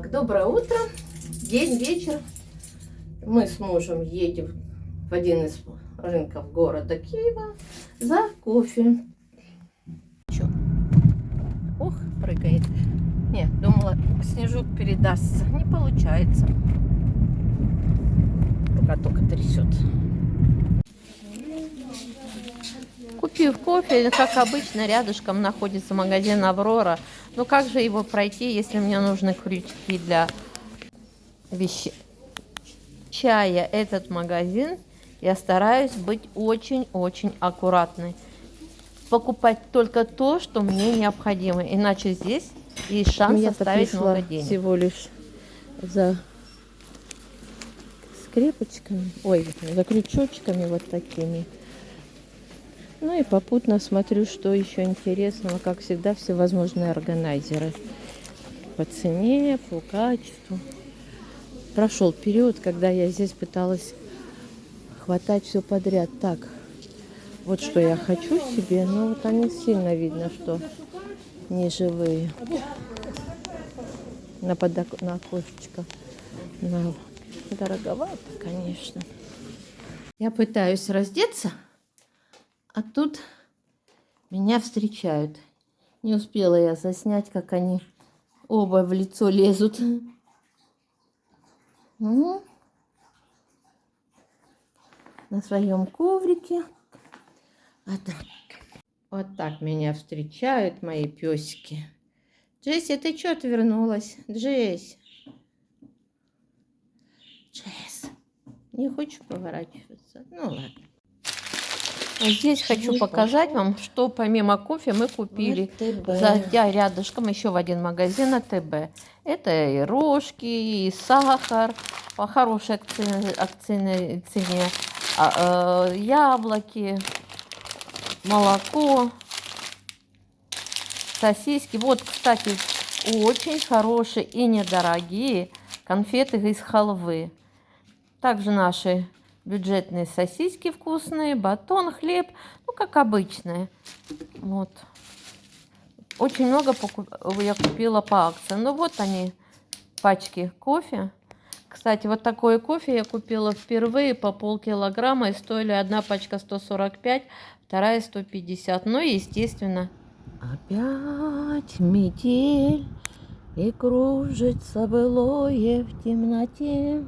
Так, доброе утро, день, вечер. Мы с мужем едем в один из рынков города Киева за кофе. Чё? Ух, прыгает. Нет, думала, снежок передастся. Не получается. Рука только трясет. Купив кофе, как обычно, рядышком находится магазин «Аврора». Ну как же его пройти, если мне нужны крючки для чая? Этот магазин, я стараюсь быть очень-очень аккуратной. Покупать только то, что мне необходимо. Иначе здесь есть шанс оставить много денег. Всего лишь за скрепочками, за крючочками вот такими. Ну и попутно смотрю, что еще интересного. Как всегда, всевозможные органайзеры. По цене, по качеству. Прошел период, когда я здесь пыталась хватать все подряд. Так, вот что я хочу себе. Но вот они сильно видно, что не живые. На окошечко. Дороговато, конечно. Я пытаюсь раздеться. А тут меня встречают. Не успела я заснять, как они оба в лицо лезут. На своем коврике. Вот так меня встречают мои песики. Джесси, ты что отвернулась? Джесс, не хочешь поворачиваться? Ну ладно. Здесь хочу показать вам, что помимо кофе мы купили, зайдя рядышком еще в один магазин АТБ. Это и рожки, и сахар по хорошей акцийной цене, яблоки, молоко, сосиски. Вот, кстати, очень хорошие и недорогие конфеты из халвы. Также наши бюджетные сосиски вкусные, батон, хлеб, ну, как обычные. Вот. Очень много я купила по акции. Ну, вот они, пачки кофе. Кстати, вот такое кофе я купила впервые по полкилограмма. И стоили одна пачка 145, вторая 150. Ну, естественно. Опять метель, и кружится былое в темноте.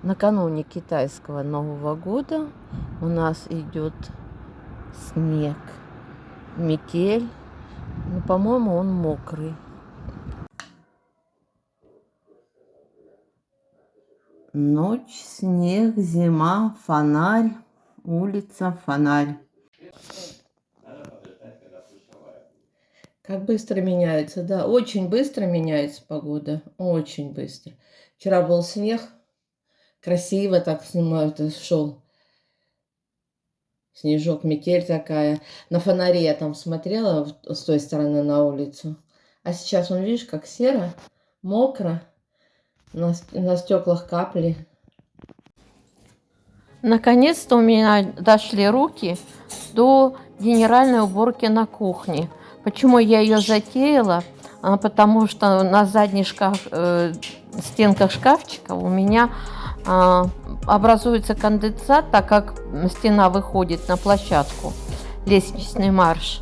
Накануне китайского Нового года у нас идет снег, метель. Ну, по-моему, он мокрый. Ночь, снег, зима, фонарь, улица, фонарь. Как быстро меняется, да, очень быстро меняется погода, очень быстро. Вчера был снег. Красиво так снимают, шел снежок, метель такая. На фонаре я там смотрела с той стороны на улицу. А сейчас, он, видишь, как серо, мокро, на стеклах капли. Наконец-то у меня дошли руки до генеральной уборки на кухне. Почему я ее затеяла? Потому что на задних стенках шкафчика у меня образуется конденсат, так как стена выходит на площадку, лестничный марш.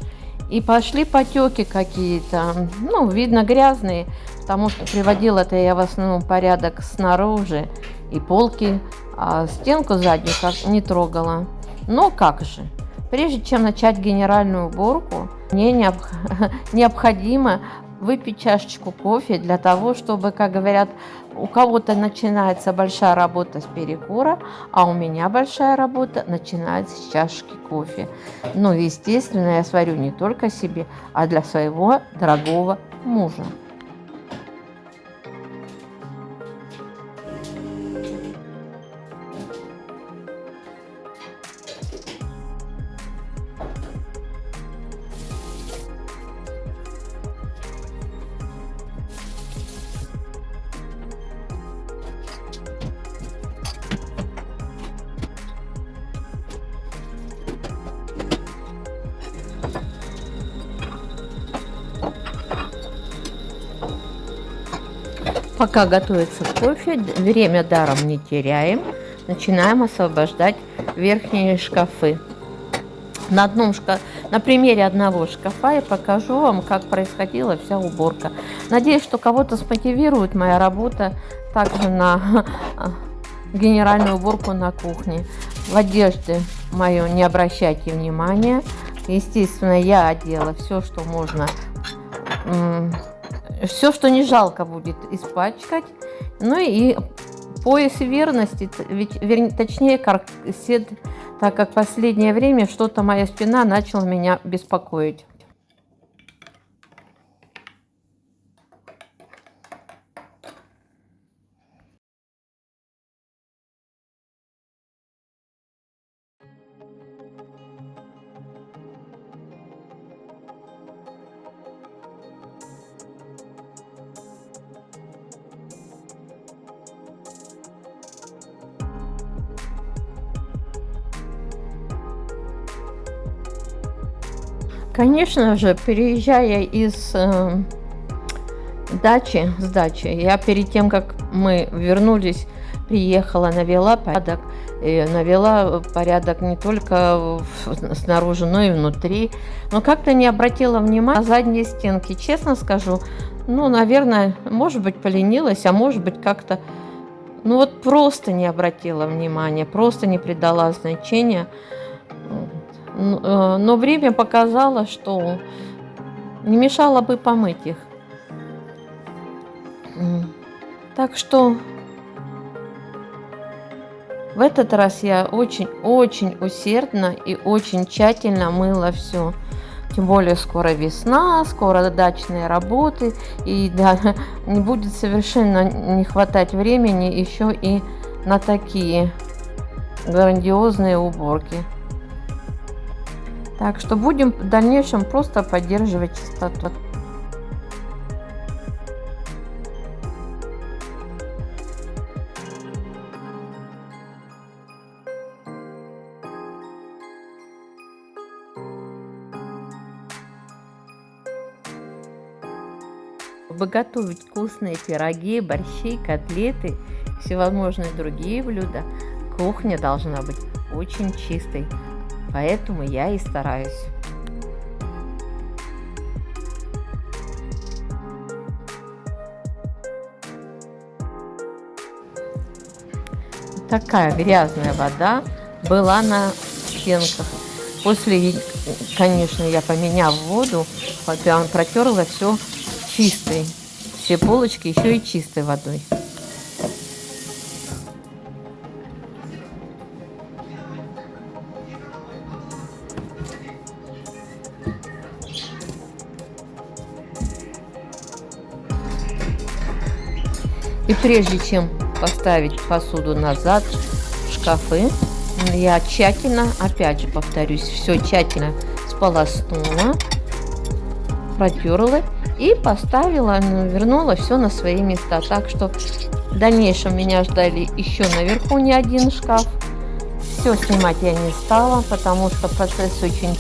И пошли потеки какие-то, ну, видно, грязные, потому что приводила это я в основном порядок снаружи, и полки, а стенку заднюю не трогала. Но как же, прежде чем начать генеральную уборку, мне необходимо выпить чашечку кофе для того, чтобы, как говорят, у кого-то начинается большая работа с перекура, а у меня большая работа начинается с чашки кофе. Ну, естественно, я сварю не только себе, а для своего дорогого мужа. Пока готовится кофе, время даром не теряем. Начинаем освобождать верхние шкафы. На примере одного шкафа я покажу вам, как происходила вся уборка. Надеюсь, что кого-то смотивирует моя работа также на генеральную уборку на кухне. В одежде мою не обращайте внимания. Естественно, я одела все, что можно, все, что не жалко будет испачкать. Ну и пояс верности, точнее корсет, так как в последнее время что-то моя спина начала меня беспокоить. Конечно же, переезжая с дачи, я перед тем, как мы вернулись, приехала, навела порядок. И навела порядок не только снаружи, но и внутри. Но как-то не обратила внимания на задние стенки. Честно скажу, ну, наверное, может быть, поленилась, а может быть, как-то, ну, вот просто не обратила внимания, просто не придала значения. Но время показало, что не мешало бы помыть их. Так что в этот раз я очень усердно и очень тщательно мыла все. Тем более скоро весна, скоро дачные работы. И да, не будет совершенно не хватать времени еще и на такие грандиозные уборки. Так что будем в дальнейшем просто поддерживать чистоту. Чтобы готовить вкусные пироги, борщи, котлеты, всевозможные другие блюда, кухня должна быть очень чистой. Поэтому я и стараюсь. Такая грязная вода была на стенках. После, конечно, я, поменяв воду, протерла все чистой. Все полочки еще и чистой водой. И прежде чем поставить посуду назад в шкафы, я тщательно, опять же повторюсь, все тщательно сполоснула, протерла и поставила, вернула все на свои места. Так что в дальнейшем меня ждали еще наверху не один шкаф. Все снимать я не стала, потому что процесс очень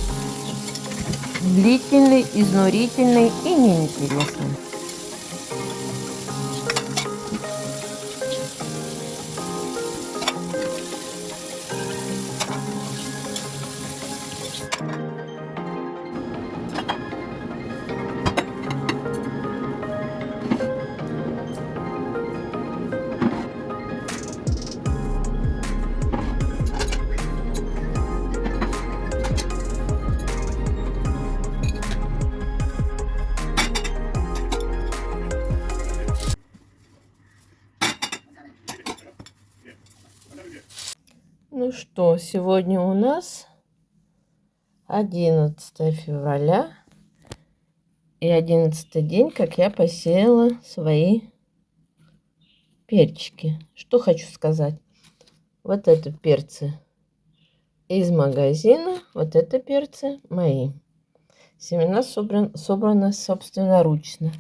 длительный, изнурительный и неинтересный. Ну что, сегодня у нас 11 февраля и 11 день, как я посеяла свои перчики. Что хочу сказать. Вот это перцы из магазина, вот это перцы мои. Семена собраны собственноручно.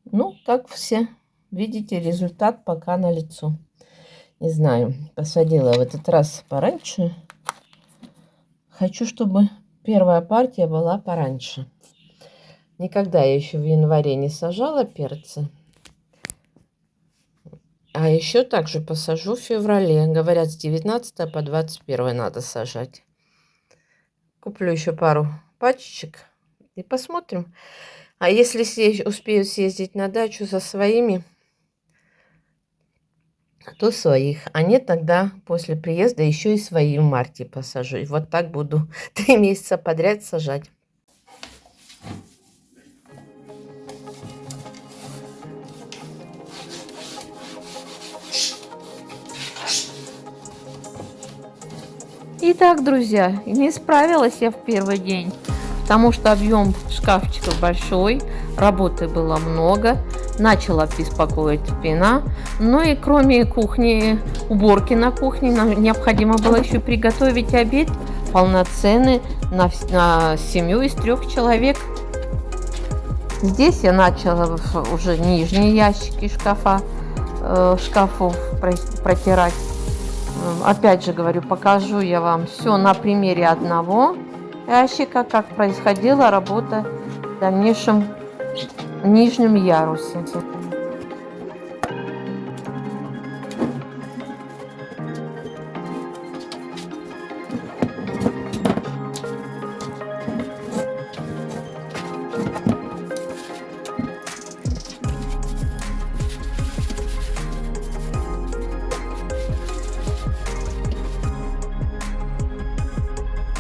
Ну, как все видите, результат пока налицо. Не знаю, посадила в этот раз пораньше. Хочу, чтобы первая партия была пораньше. Никогда я еще в январе не сажала перцы. А еще также посажу в феврале. Говорят, с 19 по 21 надо сажать. Куплю еще пару пачечек и посмотрим. А если успею съездить на дачу за своими, то своих. А нет, тогда после приезда еще и свои в марте посажу. И вот так буду 3 месяца подряд сажать. Итак, друзья, не справилась я в первый день, потому что объем шкафчика большой, работы было много, начала беспокоить спина. Ну и кроме кухни, уборки на кухне, нам необходимо было еще приготовить обед полноценный на семью из 3 человек. Здесь я начала уже нижние ящики шкафов протирать. Опять же говорю, покажу я вам все на примере одного ящика, как происходила работа в дальнейшем нижнем ярусе.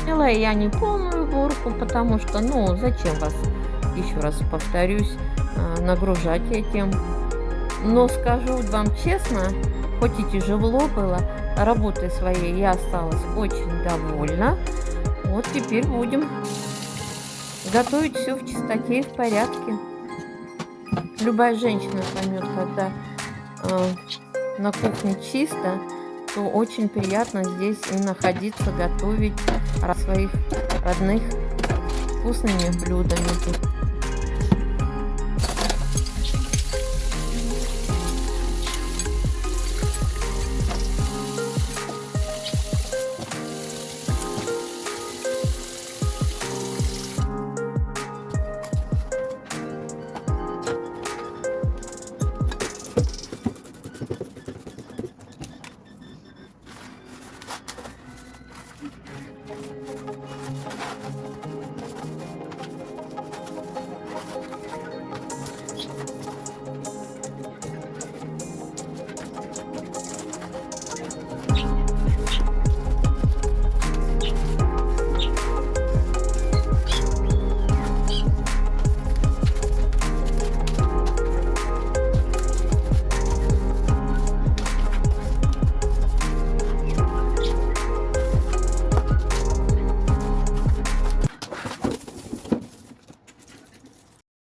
Делала я не полную уборку, потому что, ну, зачем вас, еще раз повторюсь, нагружать этим. Но скажу вам честно, хоть и тяжело было, работой своей я осталась очень довольна. Вот теперь будем готовить все в чистоте и в порядке. Любая женщина поймет, когда на кухне чисто, то очень приятно здесь и находиться, готовить своих родных вкусными блюдами.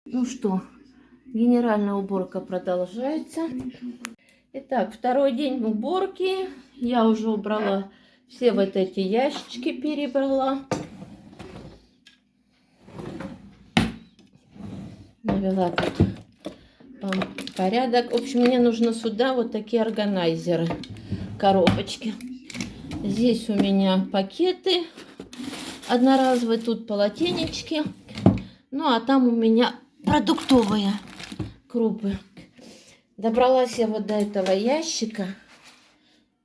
Ну что, генеральная уборка продолжается. Итак, второй день уборки. Я уже убрала все вот эти ящички, перебрала. Навела тут порядок. В общем, мне нужно сюда вот такие органайзеры, коробочки. Здесь у меня пакеты одноразовые, тут полотенечки. Ну, а там у меня продуктовые крупы. Добралась я вот до этого ящика.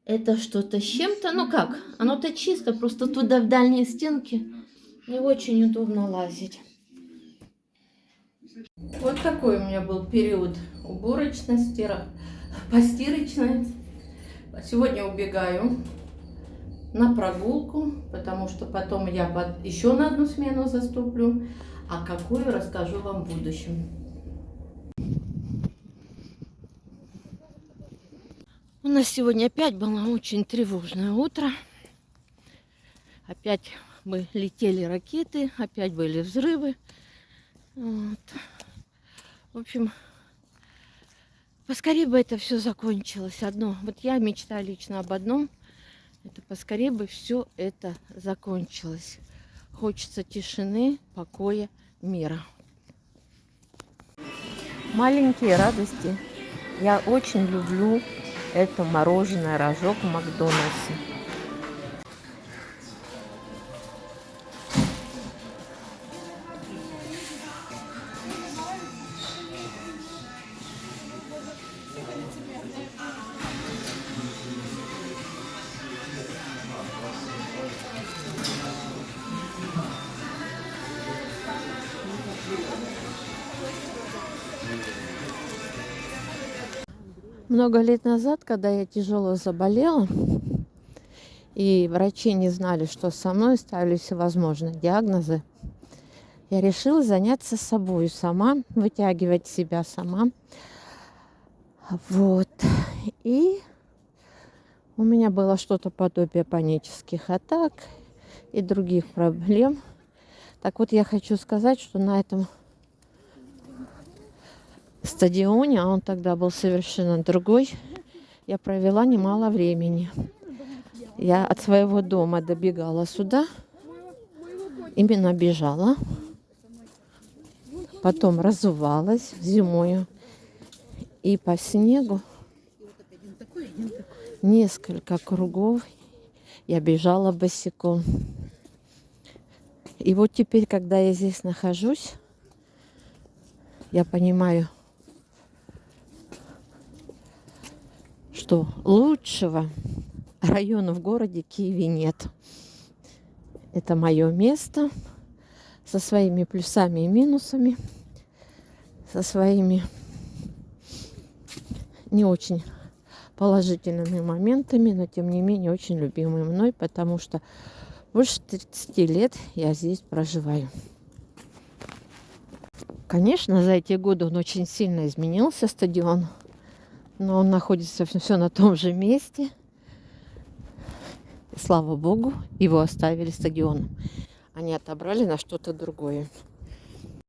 Это что-то с чем-то. Ну как, оно-то чисто, просто туда в дальние стенки не очень удобно лазить. Вот такой у меня был период уборочной, постирочной. Сегодня убегаю на прогулку, потому что потом я еще на одну смену заступлю. А какую, расскажу вам в будущем. У нас сегодня опять было очень тревожное утро. Опять летели ракеты, опять были взрывы. Вот. В общем, поскорее бы это все закончилось. Вот я мечтаю лично об одном. Это поскорее бы все это закончилось. Хочется тишины, покоя, мира. Маленькие радости. Я очень люблю это мороженое рожок в Макдональдсе. Много лет назад, когда я тяжело заболела, и врачи не знали, что со мной, ставили всевозможные диагнозы, я решила заняться собой сама, вытягивать себя сама. Вот. И у меня было что-то подобие панических атак и других проблем. Так вот, я хочу сказать, что на этом стадионе, а он тогда был совершенно другой, я провела немало времени. Я от своего дома добегала сюда, именно бежала, потом разувалась зимою и по снегу несколько кругов я бежала босиком. И вот теперь, когда я здесь нахожусь, я понимаю, что лучшего района в городе Киеве нет. Это мое место со своими плюсами и минусами, со своими не очень положительными моментами, но тем не менее очень любимый мной, потому что больше 30 лет я здесь проживаю. Конечно, за эти годы он очень сильно изменился, стадион, но он находится все на том же месте. И, слава богу, его оставили стадионом. Они отобрали на что-то другое.